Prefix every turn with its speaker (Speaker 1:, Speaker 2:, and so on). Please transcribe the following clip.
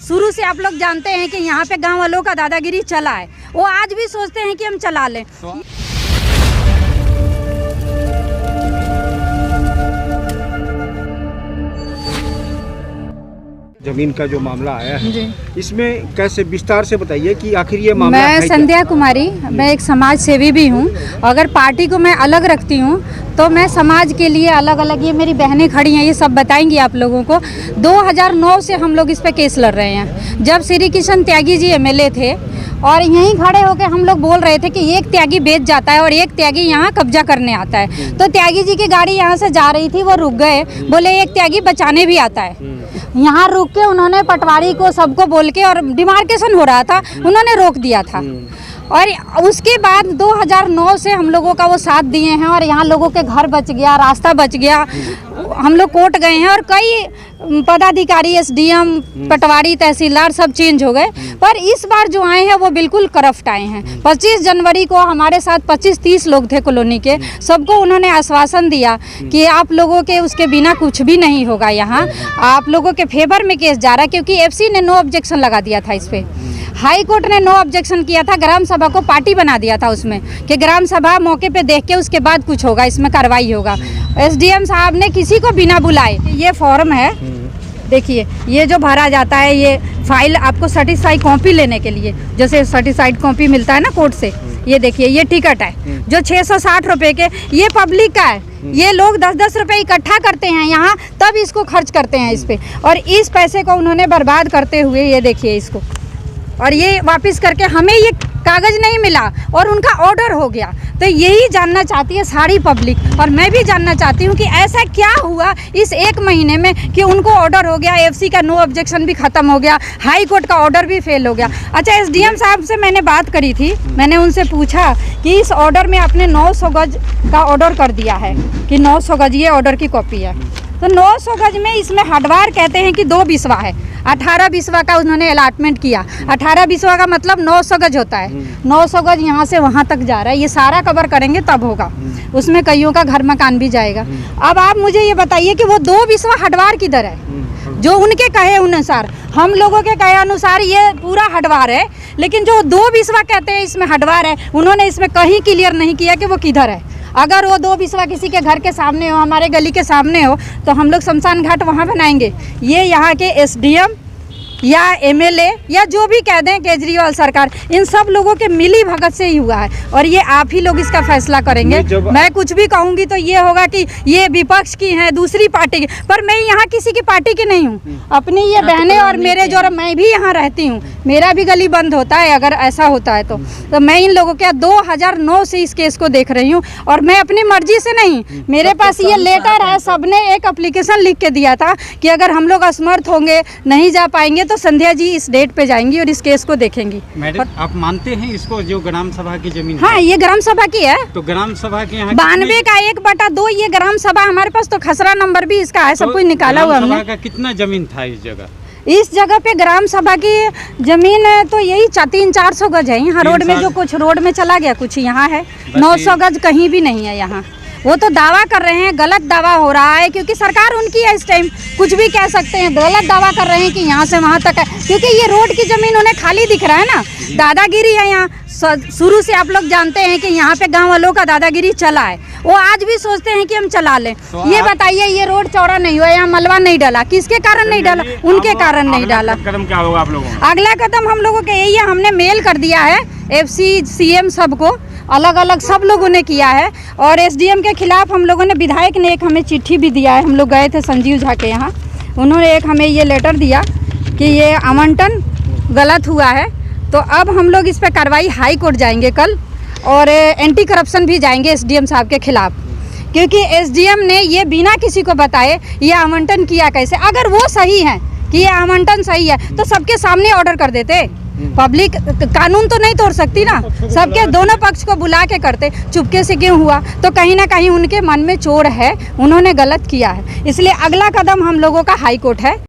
Speaker 1: शुरू से आप लोग जानते हैं कि यहाँ पे गांव वालों का दादागिरी चला है, वो आज भी सोचते हैं कि हम चला लें।
Speaker 2: जमीन का जो मामला आया है, इसमें कैसे विस्तार से बताइए कि आखिर ये मामला है
Speaker 1: मैं संध्या कुमारी, मैं एक समाज सेवी भी हूँ। अगर पार्टी को मैं अलग रखती हूँ तो मैं समाज के लिए अलग अलग, ये मेरी बहनें खड़ी हैं, ये सब बताएंगी आप लोगों को। 2009 से हम लोग इस पे केस लड़ रहे हैं। जब श्री कृष्ण त्यागी जी एमएलए थे और यहीं खड़े होकर हम लोग बोल रहे थे कि एक त्यागी बेच जाता है और एक त्यागी यहाँ कब्जा करने आता है, तो त्यागी जी की गाड़ी यहाँ से जा रही थी, वो रुक गए, बोले एक त्यागी बचाने भी आता है। यहाँ रुक के उन्होंने पटवारी को सबको बोल के, और डिमार्केशन हो रहा था, उन्होंने रोक दिया था। और उसके बाद 2009 से हम लोगों का वो साथ दिए हैं और यहाँ लोगों के घर बच गया, रास्ता बच गया। हम लोग कोर्ट गए हैं और कई पदाधिकारी, एसडीएम, पटवारी, तहसीलदार सब चेंज हो गए, पर इस बार जो आए हैं वो बिल्कुल करप्ट आए हैं। 25 जनवरी को हमारे साथ 25-30 लोग थे कॉलोनी के, सबको उन्होंने आश्वासन दिया कि आप लोगों के उसके बिना कुछ भी नहीं होगा, यहाँ आप लोगों के फेवर में केस जा रहा है, क्योंकि एफसी ने नो ऑब्जेक्शन लगा दिया था इस पर। हाई कोर्ट ने नो ऑब्जेक्शन किया था, ग्राम सभा को पार्टी बना दिया था उसमें कि ग्राम सभा मौके पे देख के उसके बाद कुछ होगा, इसमें कार्रवाई होगा। एसडीएम साहब ने किसी को बिना बुलाए, ये फॉर्म है, देखिए ये जो भरा जाता है, ये फाइल आपको सर्टिफाइड कॉपी लेने के लिए, जैसे सर्टिफाइड कॉपी मिलता है ना कोर्ट से, ये देखिए ये टिकट है जो 660 रुपये के, ये पब्लिक का है। ये लोग 10-10 रुपये इकट्ठा करते हैं यहाँ, तब इसको खर्च करते हैं इस पर, और इस पैसे को उन्होंने बर्बाद करते हुए, ये देखिए इसको, और ये वापस करके हमें ये कागज़ नहीं मिला और उनका ऑर्डर हो गया। तो यही जानना चाहती है सारी पब्लिक, और मैं भी जानना चाहती हूँ कि ऐसा क्या हुआ इस 1 महीने में कि उनको ऑर्डर हो गया, एफसी का नो ऑब्जेक्शन भी ख़त्म हो गया, हाई कोर्ट का ऑर्डर भी फेल हो गया। अच्छा, एसडीएम साहब से मैंने बात करी थी, मैंने उनसे पूछा कि इस ऑर्डर में आपने 900 गज का ऑर्डर कर दिया है कि 900 गज ये ऑर्डर की कॉपी है, तो 900 गज में इसमें हटवार कहते हैं कि 2 बिस्वा है, 18 बिस्वा का उन्होंने अलाटमेंट किया। 18 बिस्वा का मतलब 900 गज होता है। 900 गज यहाँ से वहाँ तक जा रहा है, ये सारा कवर करेंगे तब होगा, उसमें कईयों का घर मकान भी जाएगा। अब आप मुझे ये बताइए कि वो 2 बिस्वा हटवार किधर है? जो उनके कहे अनुसार, हम लोगों के कहे अनुसार ये पूरा हटवार है, लेकिन जो 2 बिस्वा कहते हैं इसमें हटवार है, उन्होंने इसमें कहीं क्लियर नहीं किया कि वो किधर है। अगर वो 2 बिस्वा किसी के घर के सामने हो, हमारे गली के सामने हो, तो हम लोग शमशान घाट वहाँ बनाएंगे। ये यहाँ के एसडीएम या एमएलए या जो भी कह दें, केजरीवाल सरकार, इन सब लोगों के मिली भगत से ही हुआ है, और ये आप ही लोग इसका फैसला करेंगे। मैं कुछ भी कहूँगी तो ये होगा कि ये विपक्ष की है, दूसरी पार्टी की, पर मैं यहाँ किसी की पार्टी की नहीं हूँ। अपनी ये बहनें और मेरे जो, मैं भी यहाँ रहती हूँ, मेरा भी गली बंद होता है अगर ऐसा होता है तो मैं इन लोगों के 2009 से इस केस को देख रही हूँ, और मैं अपनी मर्जी से नहीं, मेरे पास ये लेटर है, सबने एक एप्लीकेशन लिख के दिया था कि अगर हम लोग असमर्थ होंगे, नहीं जा पाएंगे, तो संध्या जी इस डेट पे जाएंगी और इस केस को देखेंगी।
Speaker 3: मैडम, आप मानते हैं इसको, जो ग्राम सभा की जमीन?
Speaker 1: हाँ, ये ग्राम सभा की है।
Speaker 3: तो ग्राम सभा के यहाँ
Speaker 1: 92 का 1/2 ये ग्राम सभा, हमारे पास तो खसरा नंबर भी इसका है, सब कुछ निकाला हुआ हमने।
Speaker 3: का कितना जमीन था इस जगह?
Speaker 1: इस जगह पे ग्राम सभा की जमीन है तो यही 300-400 गज है। यहाँ रोड में जो कुछ रोड में चला गया, कुछ यहाँ है, 900 गज कहीं भी नहीं है यहाँ। वो तो दावा कर रहे हैं, गलत दावा हो रहा है, क्योंकि सरकार उनकी है इस टाइम, कुछ भी कह सकते हैं। गलत दावा कर रहे हैं कि यहाँ से वहाँ तक है, क्योंकि ये रोड की ज़मीन उन्हें खाली दिख रहा है ना। दादागिरी है यहाँ, शुरू से आप लोग जानते हैं कि यहाँ पे गांव वालों का दादागिरी चला है, वो आज भी सोचते हैं कि हम चला लें। ये बताइए, ये रोड चौड़ा नहीं हुआ, यहाँ मलबा नहीं डाला, किसके कारण नहीं डाला? उनके कारण नहीं डाला।
Speaker 3: कदम क्या होगा आप लोगों का?
Speaker 1: अगला कदम हम लोगों के यही है, हमने मेल कर दिया है एफसी, सीएम, सबको अलग अलग सब लोगों ने किया है, और एसडीएम के खिलाफ हम लोगों ने, विधायक ने एक हमें चिट्ठी भी दिया है। हम लोग गए थे संजीव झा के यहाँ, उन्होंने एक हमें ये लेटर दिया कि ये आवंटन गलत हुआ है। तो अब हम लोग इस पर कार्रवाई हाई कोर्ट जाएंगे कल, और एंटी करप्शन भी जाएंगे एसडीएम साहब के खिलाफ, क्योंकि एसडीएम ने ये बिना किसी को बताए ये आवंटन किया कैसे। अगर वो सही है कि ये आवंटन सही है तो सबके सामने ऑर्डर कर देते। पब्लिक कानून तो नहीं तोड़ सकती ना, सबके दोनों पक्ष को बुला के करते। चुपके से क्यों हुआ? तो कहीं ना कहीं उनके मन में चोर है, उन्होंने गलत किया है, इसलिए अगला कदम हम लोगों का हाई कोर्ट है।